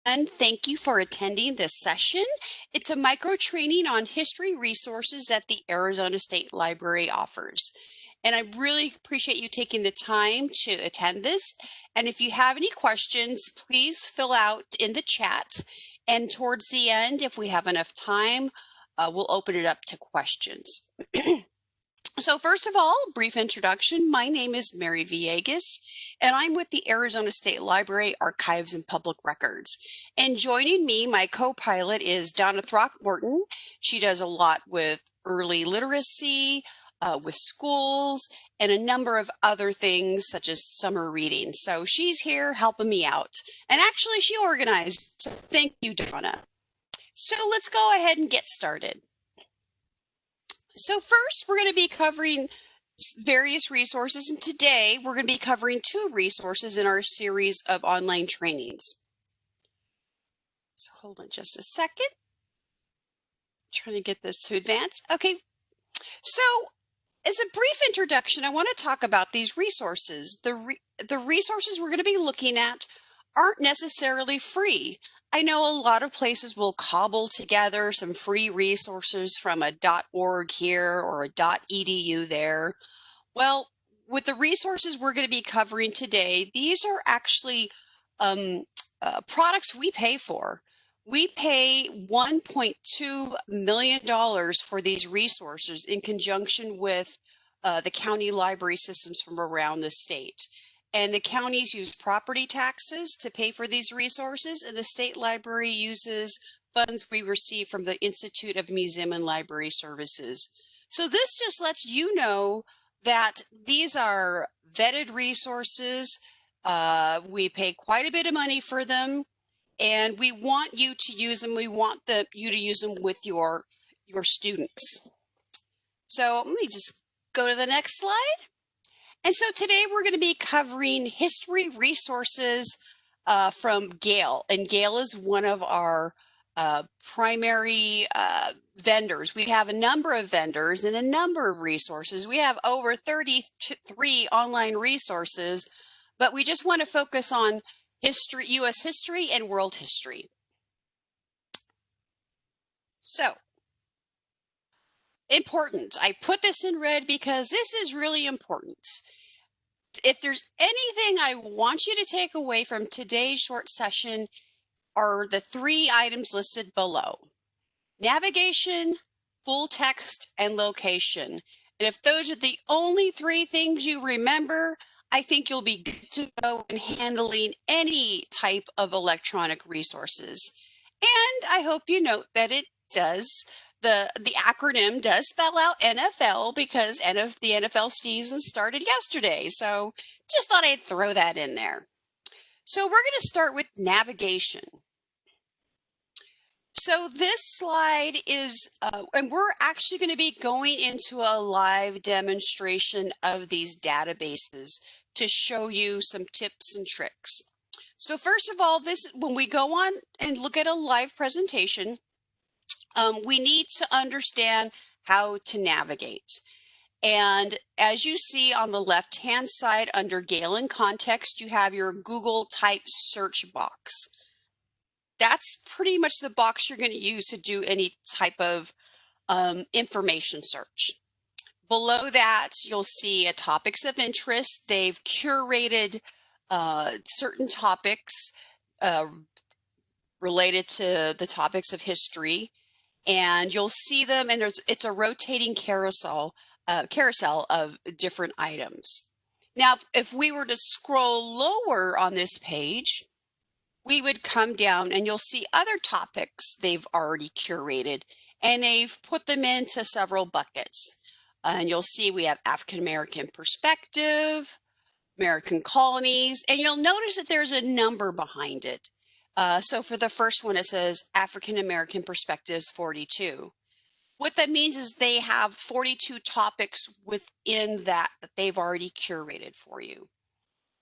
And thank you for attending this session. It's a micro training on history resources that the Arizona State Library offers. And I really appreciate you taking the time to attend this. And if you have any questions, please fill out in the chat. And towards the end, if we have enough time, we'll open it up to questions. So first of all, brief introduction. My name is Mary Villegas, and I'm with the Arizona State Library Archives and Public Records. And joining me, my co-pilot is Donna Throckmorton. She does a lot with early literacy, with schools, and a number of other things such as summer reading. So she's here helping me out. And actually she organized, so thank you, Donna. So let's go ahead and get started. So first, we're going to be covering various resources, and today we're going to be covering 2 resources in our series of online trainings. So hold on just a second. I'm trying to get this to advance. Okay, so as a brief introduction, I want to talk about these resources. The resources we're going to be looking at aren't necessarily free. I know a lot of places will cobble together some free resources from a .org here or a .edu there. Well, with the resources we're going to be covering today, these are actually products we pay for. We pay $1.2 million for these resources in conjunction with the county library systems from around the state. And the counties use property taxes to pay for these resources, and the state library uses funds we receive from the Institute of Museum and Library Services. So this just lets you know that these are vetted resources. We pay quite a bit of money for them, and we want you to use them. We want you to use them with your students. So let me just go to the next slide. And so today we're going to be covering history resources from Gale. And Gale is one of our primary vendors. We have a number of vendors and a number of resources. We have over 33 online resources, but we just want to focus on history, U.S. history and world history. So, important. I put this in red because this is really important. If there's anything I want you to take away from today's short session are the 3 items listed below: navigation, full text, and location. And if those are the only 3 things you remember, I think you'll be good to go in handling any type of electronic resources. And I hope you note that it does, the acronym does spell out NFL because the NFL season started yesterday. So just thought I'd throw that in there. So we're going to start with navigation. So this slide is, and we're actually going to be going into a live demonstration of these databases to show you some tips and tricks. So first of all, when we go on and look at a live presentation, we need to understand how to navigate. And as you see on the left-hand side under Gale in Context, you have your Google type search box. That's pretty much the box you're going to use to do any type of information search. Below that, you'll see a topics of interest. They've curated certain topics related to the topics of history, and you'll see them, and it's a rotating carousel of different items. Now, if we were to scroll lower on this page, we would come down and you'll see other topics they've already curated, and they've put them into several buckets. And you'll see we have African American perspective, American colonies, and you'll notice that there's a number behind it. So for the first one, it says African American perspectives 42. What that means is they have 42 topics within that they've already curated for you.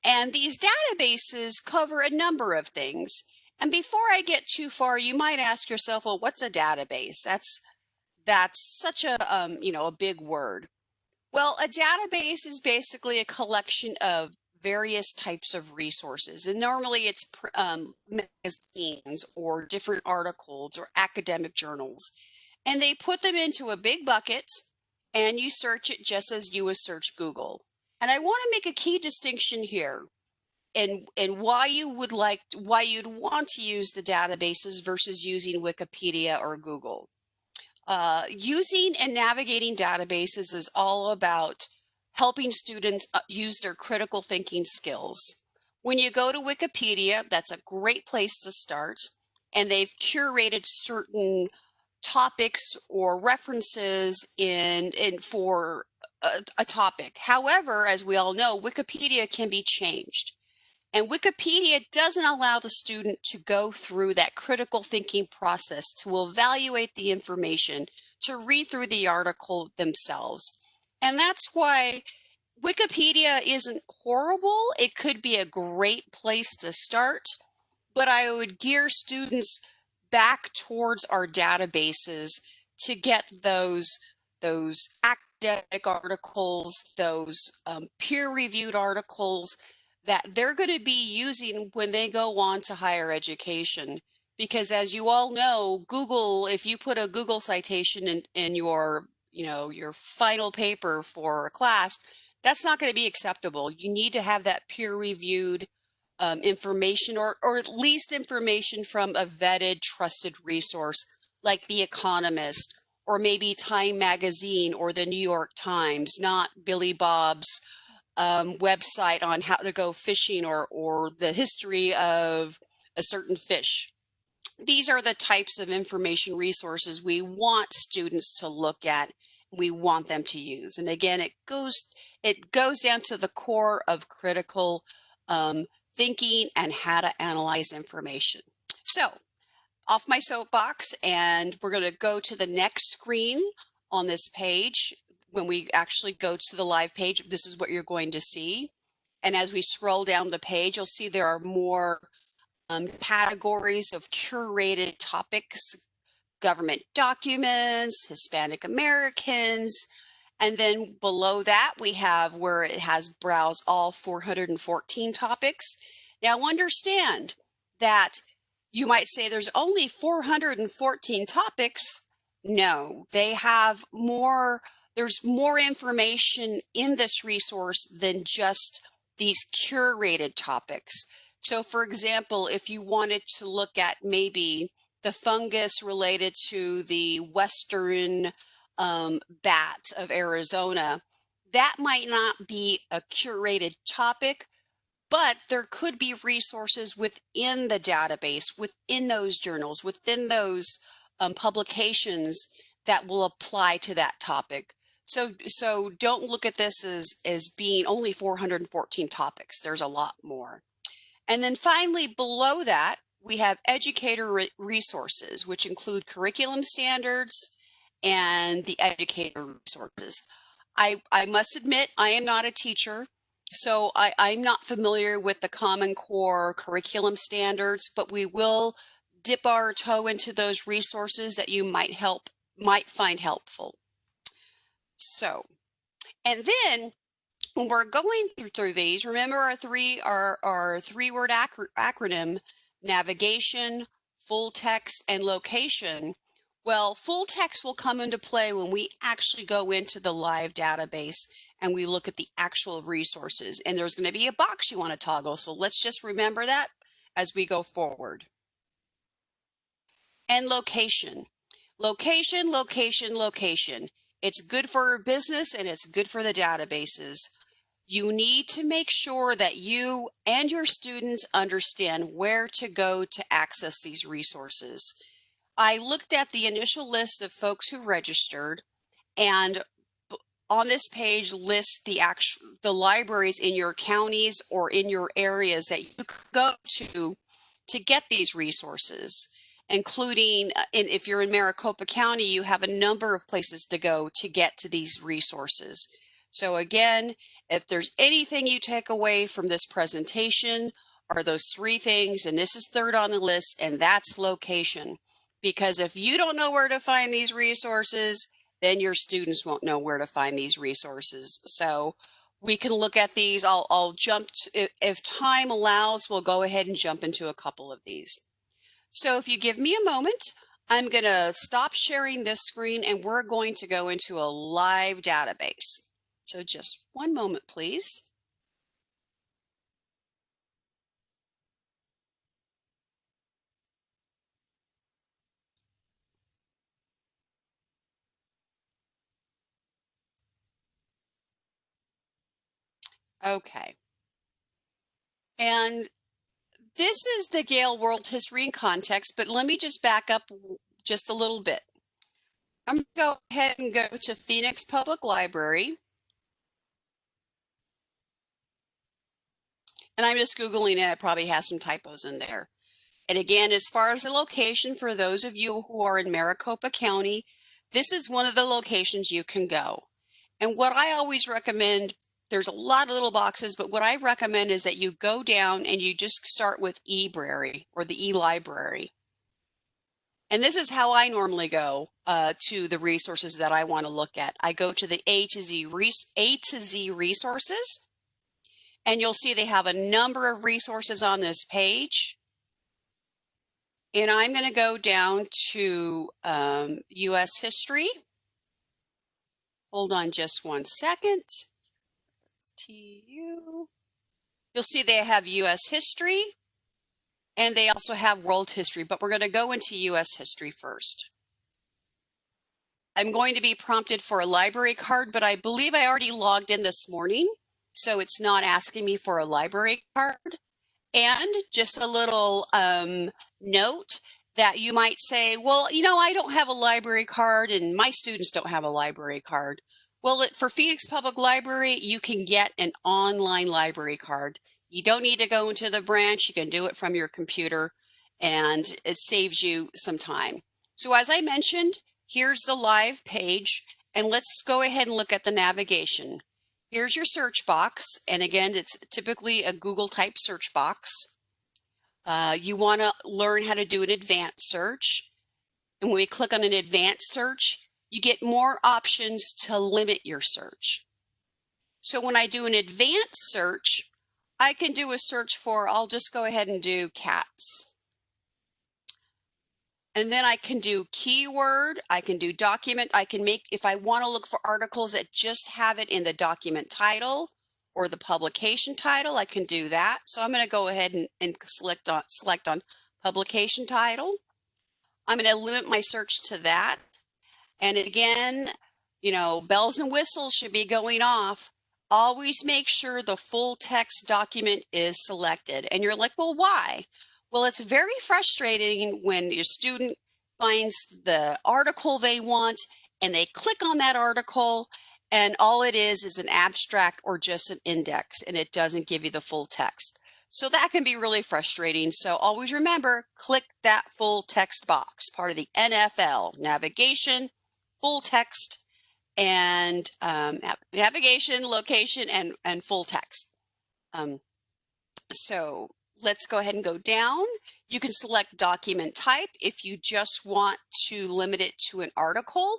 And these databases cover a number of things. And before I get too far, you might ask yourself, well, what's a database? That's such a a big word. Well, a database is basically a collection of various types of resources. And normally it's magazines or different articles or academic journals. And they put them into a big bucket and you search it just as you would search Google. And I want to make a key distinction here and why you'd want to use the databases versus using Wikipedia or Google. Using and navigating databases is all about helping students use their critical thinking skills. When you go to Wikipedia, that's a great place to start, and they've curated certain topics or references in for a topic. However, as we all know, Wikipedia can be changed. And Wikipedia doesn't allow the student to go through that critical thinking process to evaluate the information, to read through the article themselves. And that's why Wikipedia isn't horrible. It could be a great place to start, but I would gear students back towards our databases to get those academic articles, those peer-reviewed articles that they're going to be using when they go on to higher education. Because as you all know, Google, if you put a Google citation in your, your final paper for a class, that's not going to be acceptable. You need to have that peer-reviewed information or at least information from a vetted, trusted resource like The Economist or maybe Time Magazine or the New York Times, not Billy Bob's website on how to go fishing or the history of a certain fish. These are the types of information resources we want students to look at, we want them to use. And again, it goes down to the core of critical thinking and how to analyze information. So off my soapbox, and we're going to go to the next screen on this page. When we actually go to the live page, this is what you're going to see. And as we scroll down the page, you'll see there are more categories of curated topics: government documents, Hispanic Americans, and then below that we have where it has browse all 414 topics. Now understand that you might say there's only 414 topics. No, they have more. There's more information in this resource than just these curated topics. So for example, if you wanted to look at maybe the fungus related to the western bat of Arizona, that might not be a curated topic, but there could be resources within the database, within those journals, within those publications that will apply to that topic. So don't look at this as being only 414 topics. There's a lot more. And then finally, below that, we have educator resources, which include curriculum standards and the educator resources. I must admit, I am not a teacher, so I'm not familiar with the Common Core curriculum standards, but we will dip our toe into those resources that you might find helpful. So, and then when we're going through these, remember our three-word acronym: navigation, full text, and location. Well, full text will come into play when we actually go into the live database and we look at the actual resources. And there's going to be a box you want to toggle. So let's just remember that as we go forward. And location. Location, location, location. It's good for business and it's good for the databases. You need to make sure that you and your students understand where to go to access these resources. I looked at the initial list of folks who registered, and on this page lists the libraries in your counties or in your areas that you could go to get these resources, including if you're in Maricopa County, you have a number of places to go to get to these resources. So again, if there's anything you take away from this presentation, are those three things, and this is third on the list, and that's location. Because if you don't know where to find these resources, then your students won't know where to find these resources. So we can look at these. I'll jump if time allows, we'll go ahead and jump into a couple of these. So if you give me a moment, I'm going to stop sharing this screen and we're going to go into a live database. So just one moment, please. Okay. And this is the Gale World History and Context, but let me just back up just a little bit. I'm going to go ahead and go to Phoenix Public Library. And I'm just Googling it. It probably has some typos in there. And again, as far as the location, for those of you who are in Maricopa County, this is one of the locations you can go. And what I always recommend, there's a lot of little boxes, but what I recommend is that you go down and you just start with eBrary or the eLibrary. And this is how I normally go to the resources that I want to look at. I go to the A to Z resources, and you'll see they have a number of resources on this page. And I'm going to go down to U.S. history. Hold on just one second. It's TU. You'll see they have U.S. history and they also have world history, but we're going to go into U.S. history first. I'm going to be prompted for a library card, but I believe I already logged in this morning, so it's not asking me for a library card. And just a little note that you might say, well, you know, I don't have a library card and my students don't have a library card. Well, for Phoenix Public Library, you can get an online library card. You don't need to go into the branch. You can do it from your computer and it saves you some time. So as I mentioned, here's the live page, and let's go ahead and look at the navigation. Here's your search box, and again, it's typically a Google type search box. You want to learn how to do an advanced search, and when we click on an advanced search, you get more options to limit your search. So when I do an advanced search, I can do a search for, I'll just go ahead and do cats. And then I can do keyword, I can do document, I can make, if I want to look for articles that just have it in the document title or the publication title, I can do that. So I'm going to go ahead and select on publication title. I'm going to limit my search to that. And again, you know, bells and whistles should be going off. Always make sure the full text document is selected. And you're like, well, why? Well, it's very frustrating when your student finds the article they want and they click on that article and all it is an abstract or just an index and it doesn't give you the full text. So that can be really frustrating. So always remember, click that full text box, part of the NFL, navigation, full text, and navigation, location, and full text. So let's go ahead and go down. You can select document type. If you just want to limit it to an article,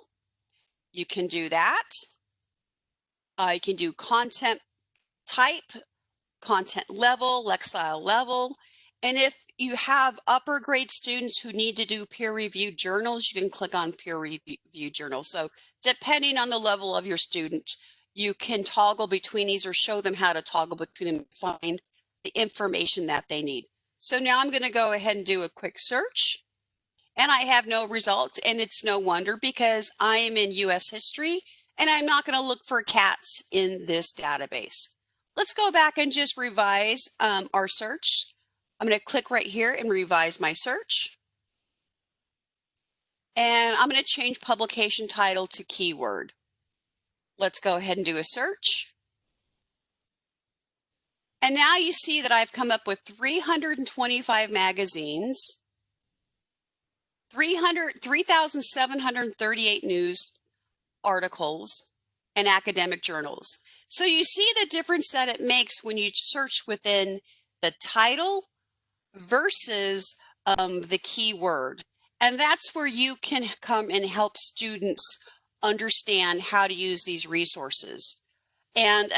you can do that. You can do content type, content level, Lexile level. And if you have upper grade students who need to do peer-reviewed journals, you can click on peer-reviewed journals. So depending on the level of your student, you can toggle between these or show them how to toggle between them to find the information that they need. So now I'm going to go ahead and do a quick search. And I have no results, and it's no wonder because I am in U.S. history and I'm not going to look for cats in this database. Let's go back and just revise our search. I'm going to click right here and revise my search. And I'm going to change publication title to keyword. Let's go ahead and do a search. And now you see that I've come up with 325 magazines, 3,738 news articles, and academic journals. So you see the difference that it makes when you search within the title versus the keyword. And that's where you can come and help students understand how to use these resources. And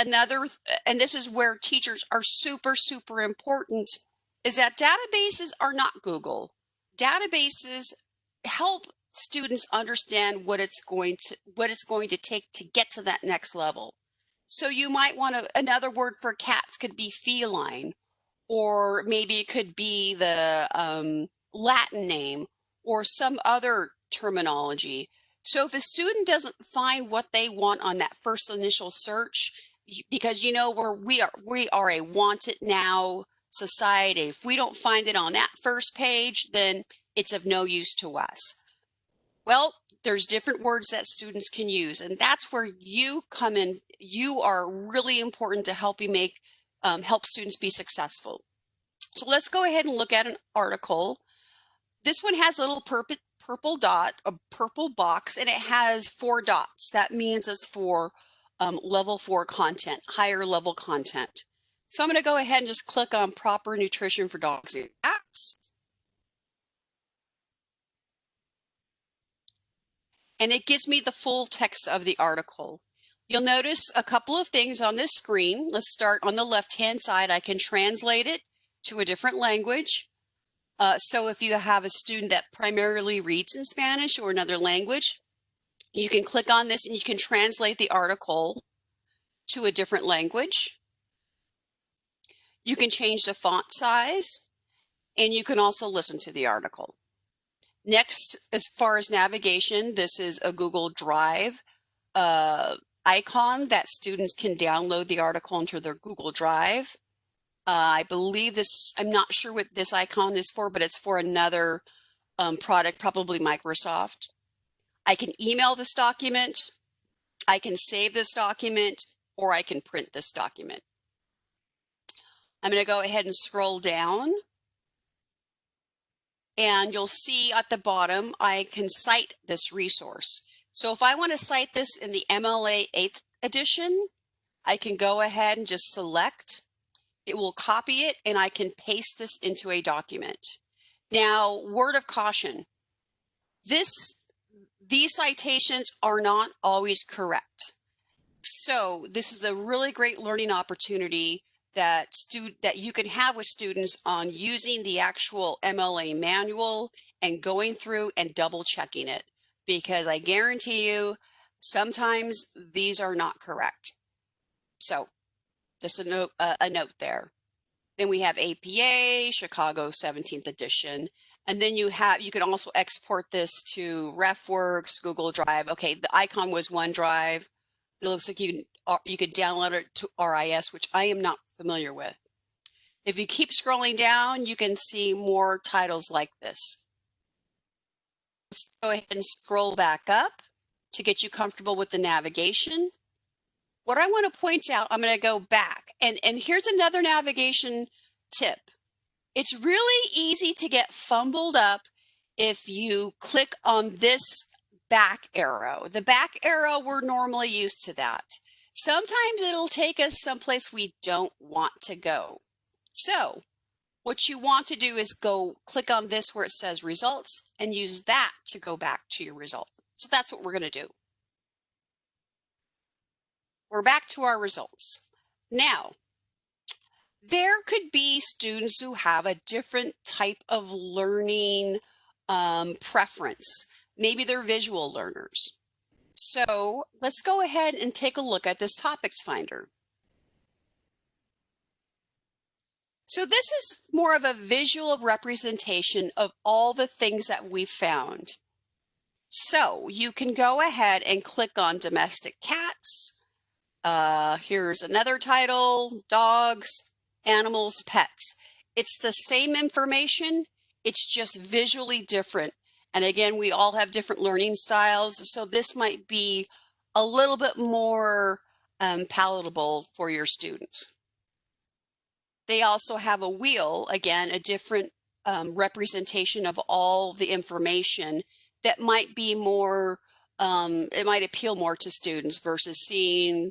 and this is where teachers are super, super important, is that databases are not Google. Databases help students understand what it's going to take to get to that next level. So you might want to, another word for cats could be feline, or maybe it could be the Latin name or some other terminology. So if a student doesn't find what they want on that first initial search, because we are a want it now society. If we don't find it on that first page, then it's of no use to us. Well, there's different words that students can use, and that's where you come in. You are really important to help students be successful. So let's go ahead and look at an article. This one has a little purple dot, a purple box, and it has 4 dots. That means it's for level 4 content, higher level content. So I'm going to go ahead and just click on proper nutrition for dogs and cats. And it gives me the full text of the article. You'll notice a couple of things on this screen. Let's start on the left-hand side. I can translate it to a different language. So if you have a student that primarily reads in Spanish or another language, you can click on this and you can translate the article to a different language. You can change the font size, and you can also listen to the article. Next, as far as navigation, this is a Google Drive icon that students can download the article into their Google Drive. I believe this, I'm not sure what this icon is for, but it's for another product, probably Microsoft. I can email this document, I can save this document, or I can print this document. I'm going to go ahead and scroll down. And you'll see at the bottom, I can cite this resource. So if I want to cite this in the MLA 8th edition, I can go ahead and just select. It will copy it, and I can paste this into a document. Now, word of caution, these citations are not always correct. So this is a really great learning opportunity that you can have with students on using the actual MLA manual and going through and double checking it, because I guarantee you sometimes these are not correct. So just a note there. Then we have APA, Chicago 17th edition. And then you can also export this to RefWorks, Google Drive. Okay, the icon was OneDrive. It looks like you could download it to RIS, which I am not familiar with. If you keep scrolling down, you can see more titles like this. Let's go ahead and scroll back up to get you comfortable with the navigation. What I want to point out, I'm going to go back, and here's another navigation tip. It's really easy to get fumbled up if you click on this back arrow. The back arrow, we're normally used to that. Sometimes it'll take us someplace we don't want to go. So what you want to do is go click on this where it says results and use that to go back to your result. So that's what we're going to do. We're back to our results. Now, there could be students who have a different type of learning preference. Maybe they're visual learners. So let's go ahead and take a look at this topics finder. So this is more of a visual representation of all the things that we've found. So you can go ahead and click on domestic cats. Here's another title, dogs, animals, pets. It's the same information, it's just visually different. And again, we all have different learning styles, so this might be a little bit more palatable for your students. They also have a wheel, again, a different representation of all the information that might be more, it might appeal more to students versus seeing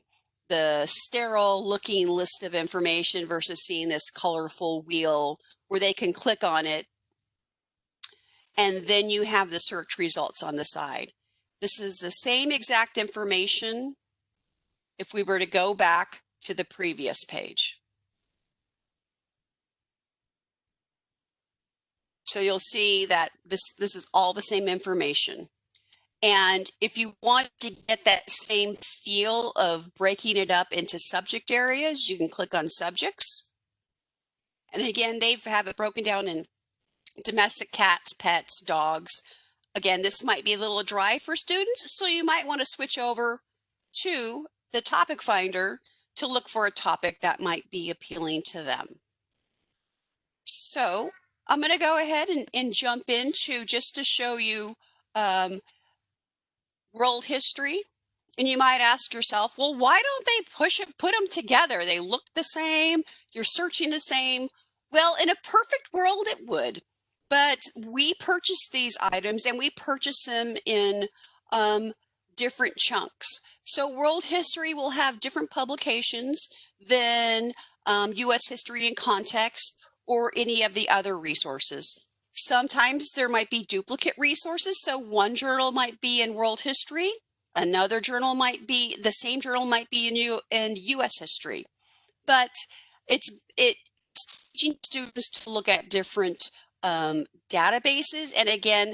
the sterile looking list of information versus seeing this colorful wheel where they can click on it. And then you have the search results on the side. This is the same exact information, if we were to go back to the previous page. So you'll see that this is all the same information. And if you want to get that same feel of breaking it up into subject areas, you can click on subjects. And again, they have it broken down in domestic cats, pets, dogs. Again, this might be a little dry for students, so you might want to switch over to the topic finder to look for a topic that might be appealing to them. So I'm going to go ahead and jump into just to show you world history. And you might ask yourself, well, why don't they put them together? They look the same, you're searching the same. Well, in a perfect world, it would. But we purchase these items and we purchase them in different chunks. So world history will have different publications than U.S. history and context or any of the other resources. Sometimes there might be duplicate resources. So one journal might be in world history, another journal might be, the same journal might be in U.S. history. But it's teaching students to look at different databases. And again,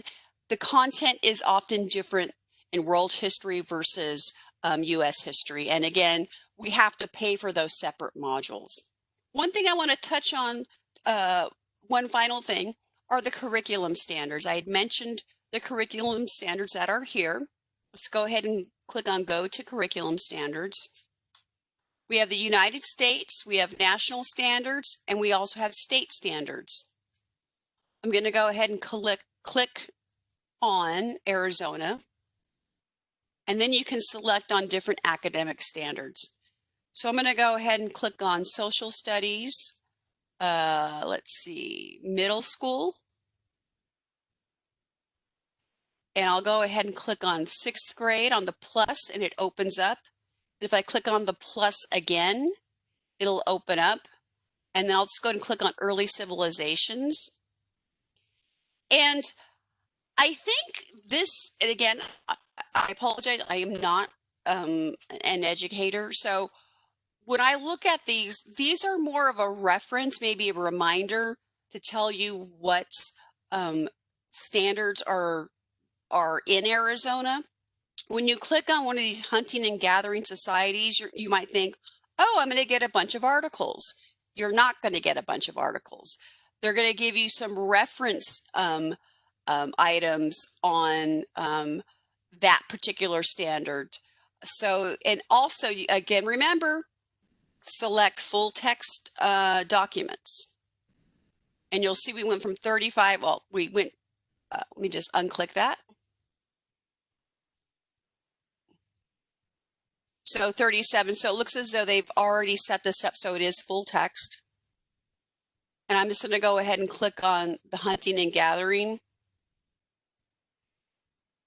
the content is often different in world history versus U.S. history. And again, we have to pay for those separate modules. One thing I want to touch on, one final thing, are the curriculum standards. I had mentioned the curriculum standards that are here. Let's go ahead and click on Go to Curriculum Standards. We have the United States, we have national standards, and we also have state standards. I'm going to go ahead and click on Arizona, and then you can select on different academic standards. So I'm going to go ahead and click on Social Studies, let's see, middle school. And I'll go ahead and click on 6th grade on the plus, and it opens up. If I click on the plus again, it'll open up. And then I'll just go ahead and click on early civilizations. And I think this, and again, I apologize, I am not an educator. So when I look at these are more of a reference, maybe a reminder to tell you what standards are in Arizona. When you click on one of these hunting and gathering societies, you might think, oh, I'm going to get a bunch of articles. You're not going to get a bunch of articles. They're going to give you some reference items on that particular standard. So, and also, again, remember, select full text documents. And you'll see we went from 35, well, we went, let me just unclick that. So 37, so it looks as though they've already set this up so it is full text. And I'm just going to go ahead and click on the hunting and gathering.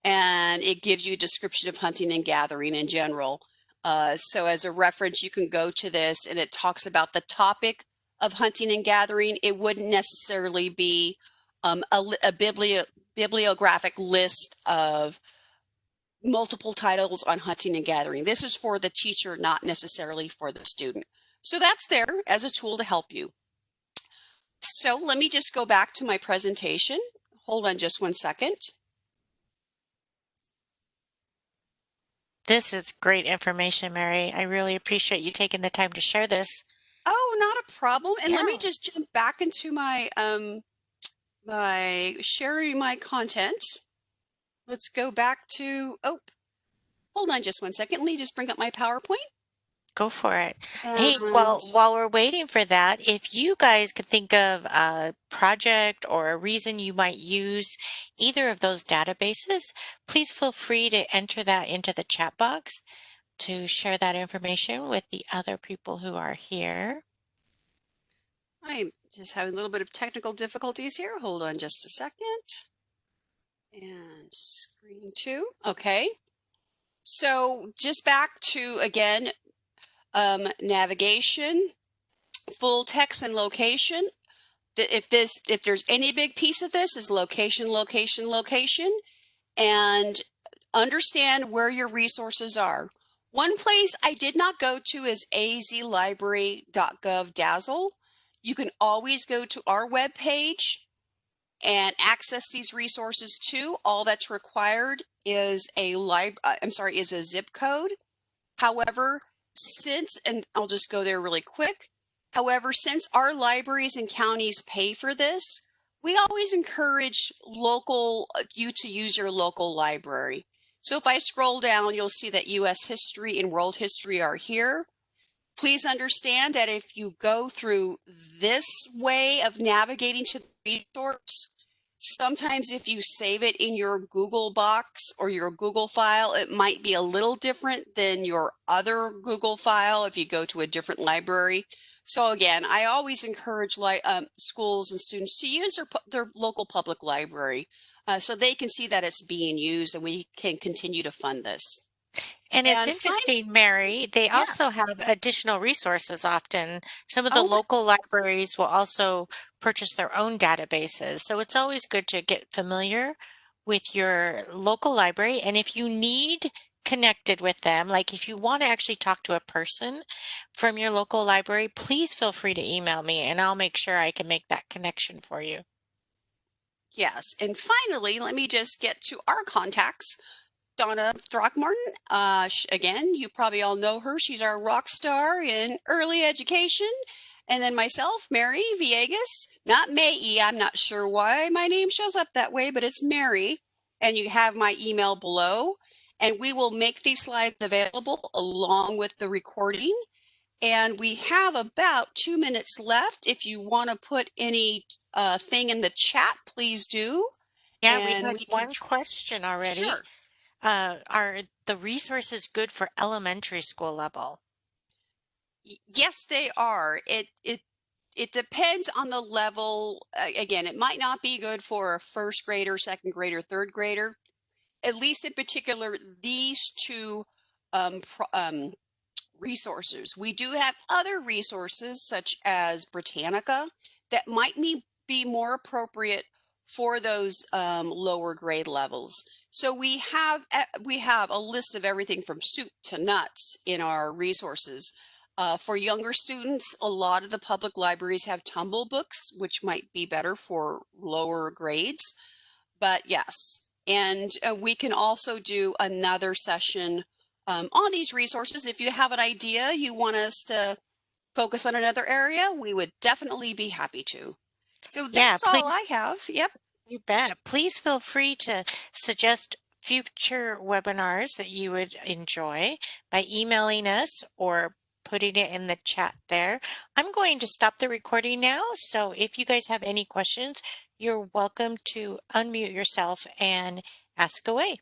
And it gives you a description of hunting and gathering in general. So as a reference, you can go to this and it talks about the topic of hunting and gathering. It wouldn't necessarily be a bibliographic list of multiple titles on hunting and gathering. This is for the teacher, not necessarily for the student. So that's there as a tool to help you. So let me just go back to my presentation. Hold on just one second. This is great information, Mary. I really appreciate you taking the time to share this. Oh, not a problem. And Yeah. let me just jump back into my my sharing my content. Let's go back to, oh, hold on just one second. Let me just bring up my PowerPoint. Go for it. Hey, And while we're waiting for that, if you guys could think of a project or a reason you might use either of those databases, please feel free to enter that into the chat box to share that information with the other people who are here. I'm just having a little bit of technical difficulties here. Hold on just a second. And screen 2. Okay. So just back to, again, navigation, full text and location. If there's any big piece of this is location, location, location, and understand where your resources are. One place I did not go to is azlibrary.gov Dazzle. You can always go to our webpage and access these resources too. All that's required is is a zip code. However, and I'll just go there really quick. However, since our libraries and counties pay for this, we always encourage you to use your local library. So if I scroll down, you'll see that U.S. history and world history are here. Please understand that if you go through this way of navigating to the resource, sometimes if you save it in your Google box or your Google file, it might be a little different than your other Google file if you go to a different library. So again, I always encourage schools and students to use their local public library so they can see that it's being used and we can continue to fund this. And it's And finally, interesting, Mary, they yeah. also have additional resources often. Some of the Oh, local libraries will also purchase their own databases. So it's always good to get familiar with your local library. And if you need connected with them, like if you want to actually talk to a person from your local library, please feel free to email me and I'll make sure I can make that connection for you. yes. And finally, let me just get to our contacts. Donna Throckmorton, again, you probably all know her. She's our rock star in early education. And then myself, Mary Villegas, not May. I'm not sure why my name shows up that way, but it's Mary. And you have my email below. And we will make these slides available along with the recording. And we have about 2 minutes left. If you want to put any thing in the chat, please do. Yeah, we And had we can, one question already. sure. Are the resources good for elementary school level? Yes, they are. It depends on the level. Again, it might not be good for a first grader, second grader, third grader. At least in particular, these two um, resources. We do have other resources such as Britannica that might be more appropriate for those lower grade levels. So we have a list of everything from soup to nuts in our resources. For younger students, a lot of the public libraries have tumble books, which might be better for lower grades. But yes, and we can also do another session on these resources. If you have an idea you want us to focus on another area, we would definitely be happy to. So Yeah, that's all please, I have. Yep. you bet. Please feel free to suggest future webinars that you would enjoy by emailing us or putting it in the chat there. I'm going to stop the recording now. So if you guys have any questions, you're welcome to unmute yourself and ask away.